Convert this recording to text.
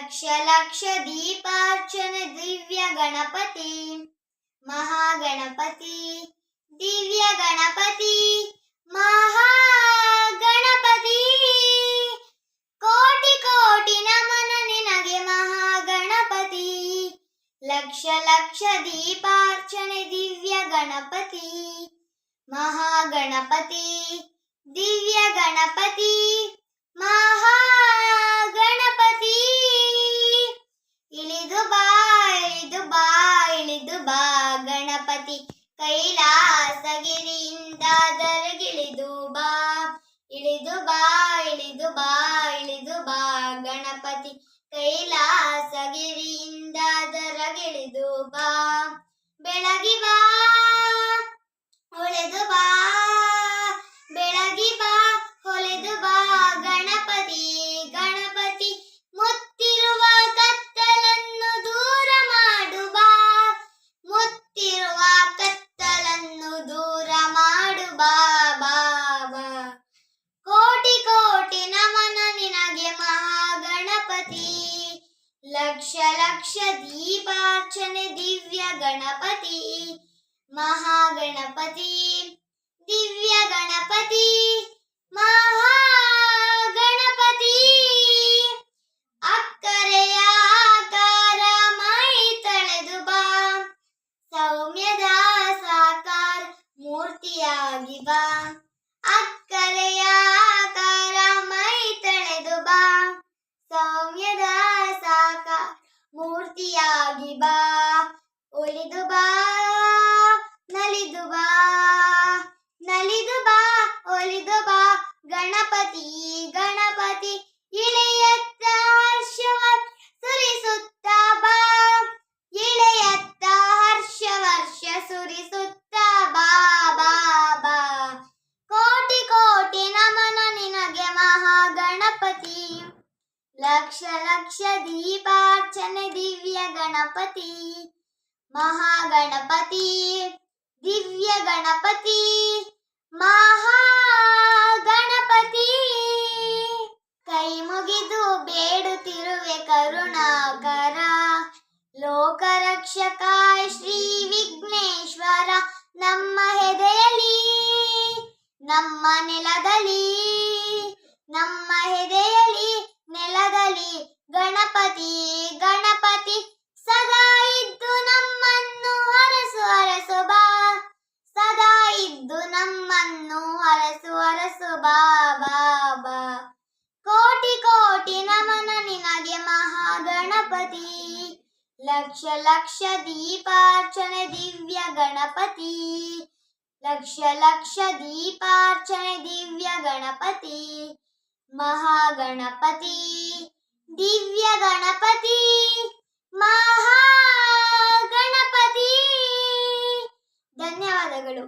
ಲಕ್ಷ ಲಕ್ಷ ದೀಪಾರ್ಚನೆ ದಿವ್ಯ ಗಣಪತಿ ಮಹಾಗಣಪತಿ ದಿವ್ಯ ಗಣಪತಿ ಮಹಾಗಣಪತಿ ಕೋಟಿ ಕೋಟಿ ನಮನ ನಿನಗೆ ಮಹಾಗಣಪತಿ ಲಕ್ಷ ಲಕ್ಷ ದೀಪಾರ್ಚನೆ ದಿವ್ಯ ಗಣಪತಿ ಮಹಾಗಣಪತಿ ದಿವ್ಯ ಗಣಪತಿ ಮಹಾಗಣಪತಿ ಇಳಿದು ಬಾ ಇಳಿದು ಬಾ ಇಳಿದು ಬಾ ಗಣಪತಿ ಕೈಲಾಸಗಿರಿಯಿಂದ ದರಗಿಳಿದು ಬಾ ಇಳಿದು ಬಾ ಇಳಿದು ಬಾ ಇಳಿದು ಬಾ ಗಣಪತಿ ಕೈಲಾಸಗಿರಿಯಿಂದ ದರಗಿಳಿದು ಬಾ ಬೆಳಗಿ ಬಾ ಹೊಳೆದು ಬಾ ಬೆಳಗಿ ಬಾ ಹೊಳೆದು ಬಾ ಗಣಪತಿ ಗಣಪತಿ ಮುತ್ತಿರುವ ಕತ್ತಲನ್ನು ದೂರ ಮಾಡು ಬಾ ಮುತ್ತಿರುವ ಕತ್ತಲನ್ನು ದೂರ ಮಾಡು ಬಾ ಬಾಬಾ ಕೋಟಿ ಕೋಟಿ ನಮನ ನಿನಗೆ ಮಹಾಗಣಪತಿ ಲಕ್ಷ ಲಕ್ಷ ದೀಪಾರ್ಚನೆ ದಿವ್ಯ ಗಣಪತಿ ಮಹಾಗಣಪತಿ ದಿವ್ಯ ಗಣಪತಿ ಮಹಾಗಣಪತಿ ಅಕ್ಕರೆಯ ಆಕಾರ ಮೈ ತಳೆದು ಬಾ ಸೌಮ್ಯದ ಸಾಕಾರ ಮೂರ್ತಿಯಾಗಿ ಬಾ ಅಕ್ಕರೆಯ ಆಕಾರ ಮೈ ತಳೆದು ಬಾ ಸೌಮ್ಯದ ಸಾಕಾರ ಮೂರ್ತಿಯಾಗಿ ಬಾ ಒಲಿದು ಬಾ ನಲಿದು ಬಾ ನಲಿದು ಬಾ ಒಲಿದು ಬಾ ಗಣಪತಿ ಗಣಪತಿ ಇಳೆಯತ್ತ ಹರ್ಷವರ್ ಸುರಿಸುತ್ತ ಬಾ ಇಳೆಯತ್ತ ಹರ್ಷವರ್ಷ ಸುರಿಸುತ್ತ ಬಾ ಬಾ ಬಾ ಕೋಟಿ ಕೋಟಿ ನಮನ ನಿನಗೆ ಮಹಾಗಣಪತಿ ಲಕ್ಷ ಲಕ್ಷ ದೀಪಾರ್ಚನೆ ದಿವ್ಯ ಗಣಪತಿ ಮಹಾಗಣಪತಿ ದಿವ್ಯ ಗಣಪತಿ ಮಹಾಗಣಪತಿ ಕೈ ಮುಗಿದು ಬೇಡುತ್ತಿರುವೆ ಕರುಣಾಕರ ಲೋಕರಕ್ಷಕ ಶ್ರೀ ವಿಘ್ನೇಶ್ವರ ನಮ್ಮ ಹೆದೆಯಲ್ಲಿ ನಮ್ಮ ನೆಲದಲ್ಲಿ ನಮ್ಮ ಹೆದೆಯಲ್ಲಿ ನೆಲದಲ್ಲಿ ಗಣಪತಿ ಗಣಪತಿ ಸದಾ ಇದ್ದು ನಮ್ಮನ್ನು ಹರಸು ಹರಸು ಬಾ ಸದಾ ಇದ್ದು ನಮ್ಮನ್ನು ಹರಸು ಹರಸು ಬಾ ಬಾ ಬಾ ಕೋಟಿ ಕೋಟಿ ನಮನ ನಿನಗೆ ಮಹಾಗಣಪತಿ ಲಕ್ಷ ಲಕ್ಷ ದೀಪಾರ್ಚನೆ ದಿವ್ಯ ಗಣಪತಿ ಲಕ್ಷ ಲಕ್ಷ ದೀಪಾರ್ಚನೆ ದಿವ್ಯ ಗಣಪತಿ ಮಹಾಗಣಪತಿ ದಿವ್ಯ ಗಣಪತಿ ಮಹಾಗಣಪತಿ ಧನ್ಯವಾದಗಳು.